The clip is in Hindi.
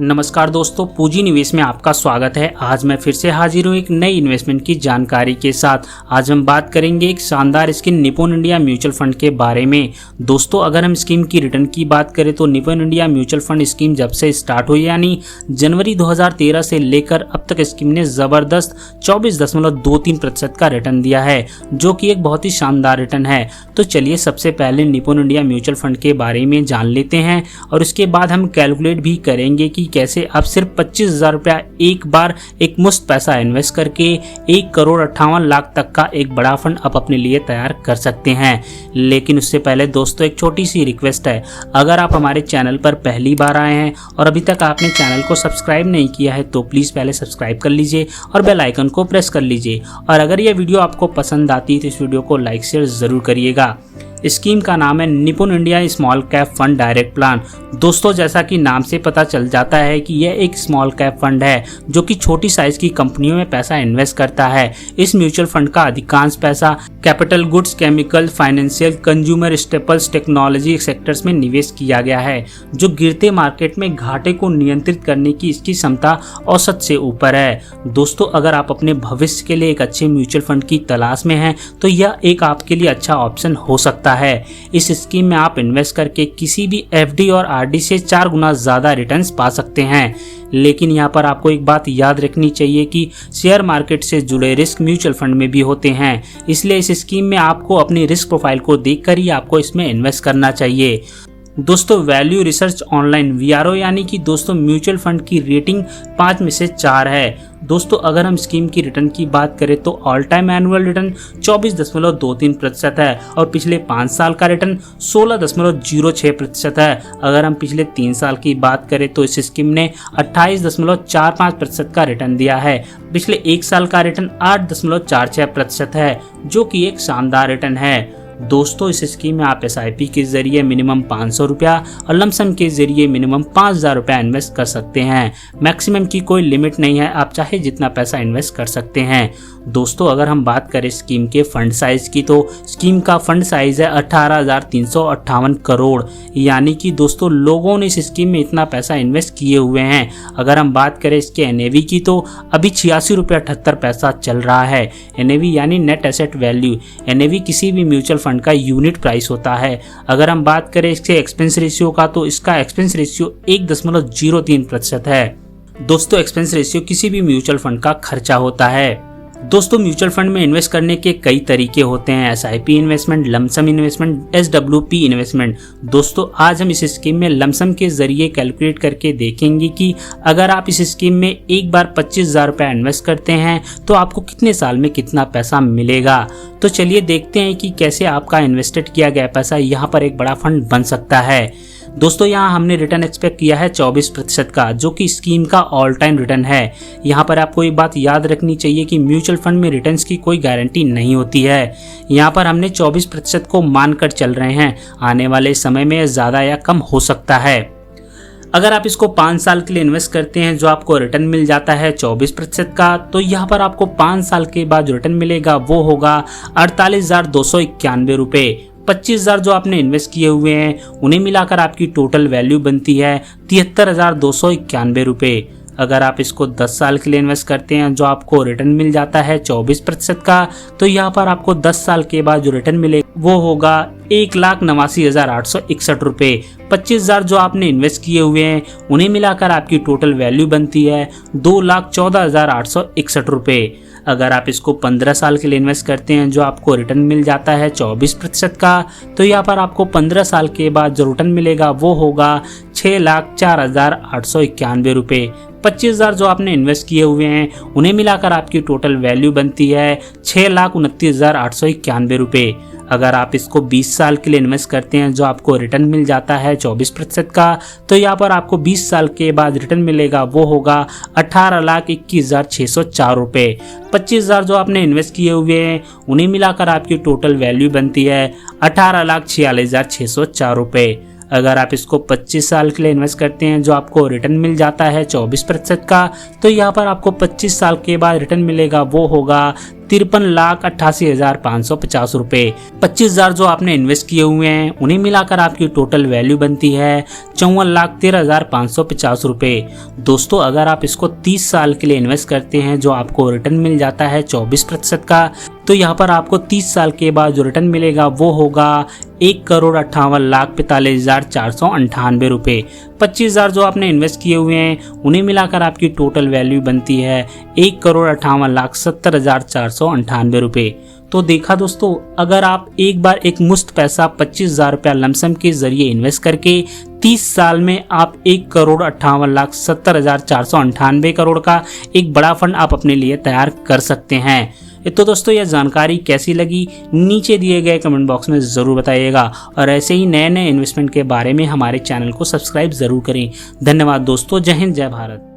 नमस्कार दोस्तों, पूंजी निवेश में आपका स्वागत है। आज मैं फिर से हाजिर हूँ एक नई इन्वेस्टमेंट की जानकारी के साथ। आज हम बात करेंगे एक शानदार scheme Nippon India mutual fund के बारे में। दोस्तों, अगर हम स्कीम की रिटर्न की बात करें तो Nippon India mutual fund scheme जब से स्टार्ट हुई यानी जनवरी 2013 से लेकर अब तक स्कीम ने जबरदस्त 24.23% का रिटर्न दिया है, जो कि एक बहुत ही शानदार रिटर्न है। तो चलिए सबसे पहले निप्पॉन इंडिया म्यूचुअल फंड के बारे में जान लेते हैं और उसके बाद हम कैलकुलेट भी करेंगे कि कैसे आप सिर्फ 25,000 रुपया एक बार एक मुश्त पैसा इन्वेस्ट करके 1,58,00,000 तक का एक बड़ा फंड आप अपने लिए तैयार कर सकते हैं। लेकिन उससे पहले दोस्तों एक छोटी सी रिक्वेस्ट है, अगर आप हमारे चैनल पर पहली बार आए हैं और अभी तक आपने चैनल को सब्सक्राइब नहीं किया है तो प्लीज़ पहले सब्सक्राइब कर लीजिए और बेल आइकन को प्रेस कर लीजिए। और अगर यह वीडियो आपको पसंद आती है तो इस वीडियो को लाइक शेयर ज़रूर करिएगा। स्कीम का नाम है Nippon India small cap fund direct plan. दोस्तों, जैसा कि नाम से पता चल जाता है कि यह एक स्मॉल कैप फंड है जो कि छोटी साइज की कंपनियों में पैसा इन्वेस्ट करता है। इस म्यूचुअल फंड का अधिकांश पैसा capital goods, chemical, financial, consumer staples, technology sectors में निवेश किया गया है, जो गिरते मार्केट में घाटे को नियंत्रित करने की इसकी क्षमता औसत से ऊपर है। दोस्तों, अगर आप अपने भविष्य के लिए एक अच्छे म्यूचुअल फंड की तलाश में हैं तो यह एक आपके लिए अच्छा ऑप्शन हो सकता है। इस स्कीम में आप इन्वेस्ट करके किसी भी एफडी और आरडी से 4 गुना ज्यादा रिटर्न्स पा सकते हैं। लेकिन यहाँ पर आपको एक बात याद रखनी चाहिए कि शेयर मार्केट से जुड़े रिस्क म्यूचुअल फंड में भी होते हैं, इसलिए इस स्कीम में आपको अपनी रिस्क प्रोफाइल को देखकर ही आपको इसमें इन्वेस्ट करना चाहिए। दोस्तों, वैल्यू रिसर्च ऑनलाइन VRO यानी कि दोस्तों म्यूचुअल फंड की रेटिंग 5 में से 4 है। दोस्तों, अगर हम स्कीम की रिटर्न की बात करें तो ऑल टाइम एनुअल रिटर्न 24.23% है और पिछले 5 साल का रिटर्न 16.06% है। अगर हम पिछले 3 साल की बात करें तो इस स्कीम ने 28.45% का रिटर्न दिया है। पिछले 1 साल का रिटर्न 8.46% है, जो कि एक शानदार रिटर्न है। दोस्तों, इस स्कीम में आप SIP के जरिए मिनिमम 500 रुपया और लमसम के जरिए मिनिमम 5,000 रुपया इन्वेस्ट कर सकते हैं। मैक्सिमम की कोई लिमिट नहीं है, आप चाहे जितना पैसा इन्वेस्ट कर सकते हैं। दोस्तों, अगर हम बात करें स्कीम के फंड साइज की तो स्कीम का फंड साइज है 18,358 करोड़, यानी कि दोस्तों लोगों ने इस स्कीम में इतना पैसा इन्वेस्ट किए हुए हैं। अगर हम बात करें इसके NAV की तो अभी 86 रुपया 78 पैसा चल रहा है। NAV यानी नेट एसेट वैल्यू। NAV किसी भी म्यूचुअल फंड का यूनिट प्राइस होता है। अगर हम बात करें इसके एक्सपेंस रेशियो का तो इसका एक्सपेंस रेशियो 1.03% है। दोस्तों, एक्सपेंस रेशियो किसी भी म्यूचुअल फंड का खर्चा होता है। दोस्तों, म्यूचुअल फंड में इन्वेस्ट करने के कई तरीके होते हैं, SIP investment, lump sum investment, SWP investment. दोस्तों, आज हम इस स्कीम में लमसम के जरिए कैलकुलेट करके देखेंगे कि अगर आप इस स्कीम में एक बार 25,000 रुपया इन्वेस्ट करते हैं तो आपको कितने साल में कितना पैसा मिलेगा। तो चलिए देखते हैं कि कैसे आपका इन्वेस्टेड किया गया पैसा यहाँ पर एक बड़ा फंड बन सकता है। दोस्तों, यहाँ हमने रिटर्न एक्सपेक्ट किया है 24% का, जो कि स्कीम का ऑल टाइम रिटर्न है। यहाँ पर आपको एक बात याद रखनी चाहिए कि म्यूचुअल फंड में रिटर्न्स की कोई गारंटी नहीं होती है। यहाँ पर हमने 24% को मानकर चल रहे हैं, आने वाले समय में ज़्यादा या कम हो सकता है। अगर आप इसको 5 साल के लिए इन्वेस्ट करते हैं जो आपको रिटर्न मिल जाता है 24% का, तो यहाँ पर आपको 5 साल के बाद जो रिटर्न मिलेगा वो होगा 48,291 रुपये। 25,000 जो आपने इन्वेस्ट किए हुए हैं उन्हें मिलाकर आपकी टोटल वैल्यू बनती है 73,291 रुपये। अगर आप इसको 10 साल के लिए इन्वेस्ट करते हैं जो आपको रिटर्न मिल जाता है 24% का, तो यहाँ पर आपको 10 साल के बाद जो रिटर्न मिलेगा वो होगा 1,89,861 रुपये। 25,000 जो आपने इन्वेस्ट किए हुए हैं उन्हें मिलाकर आपकी टोटल वैल्यू बनती है 2,14,861 रुपये। अगर आप इसको 15 साल के लिए इन्वेस्ट करते हैं जो आपको रिटर्न मिल जाता है 24% का, तो यहाँ पर आपको 15 साल के बाद जो रिटर्न मिलेगा वो होगा 6,04,891 रुपये। 25,000 जो आपने इन्वेस्ट किए हुए हैं उन्हें मिलाकर आपकी टोटल वैल्यू बनती है 6,29,891 रुपये। अगर आप इसको 20 साल के लिए इन्वेस्ट करते हैं जो आपको रिटर्न मिल जाता है 24% का, तो यहाँ पर आपको 20 साल के बाद रिटर्न मिलेगा वो होगा 18,21,604 रुपये। 25,000 जो आपने इन्वेस्ट किए हुए हैं उन्हें मिलाकर आपकी टोटल वैल्यू बनती है 18,46,604 रुपये। अगर आप इसको 25 साल के लिए इन्वेस्ट करते हैं जो आपको रिटर्न मिल जाता है 24% का, तो यहाँ पर आपको 25 साल के बाद रिटर्न मिलेगा वो होगा 53,88,550 रुपए। 25,000 जो आपने इन्वेस्ट किए हुए हैं उन्हें मिलाकर आपकी टोटल वैल्यू बनती है 54,13,550 रुपए। दोस्तों अगर आप इसको 30 साल के लिए इन्वेस्ट करते हैं जो आपको रिटर्न मिल जाता है 24% का, तो यहाँ पर आपको 30 साल के बाद जो रिटर्न मिलेगा वो होगा 1,58,45,498 रुपए। 25,000 जो आपने इन्वेस्ट किए हुए हैं उन्हें मिलाकर आपकी टोटल वैल्यू बनती है 1,58,70,498 रुपए। तो देखा दोस्तों, अगर आप एक बार एक मुश्त पैसा 25,000 रुपया लमसम के जरिए इन्वेस्ट करके 30 साल में आप 1,58,70,498 करोड़ का एक बड़ा फंड आप अपने लिए तैयार कर सकते हैं। तो दोस्तों यह जानकारी कैसी लगी नीचे दिए गए कमेंट बॉक्स में ज़रूर बताइएगा और ऐसे ही नए नए इन्वेस्टमेंट के बारे में हमारे चैनल को सब्सक्राइब ज़रूर करें। धन्यवाद दोस्तों। जय हिंद, जय भारत।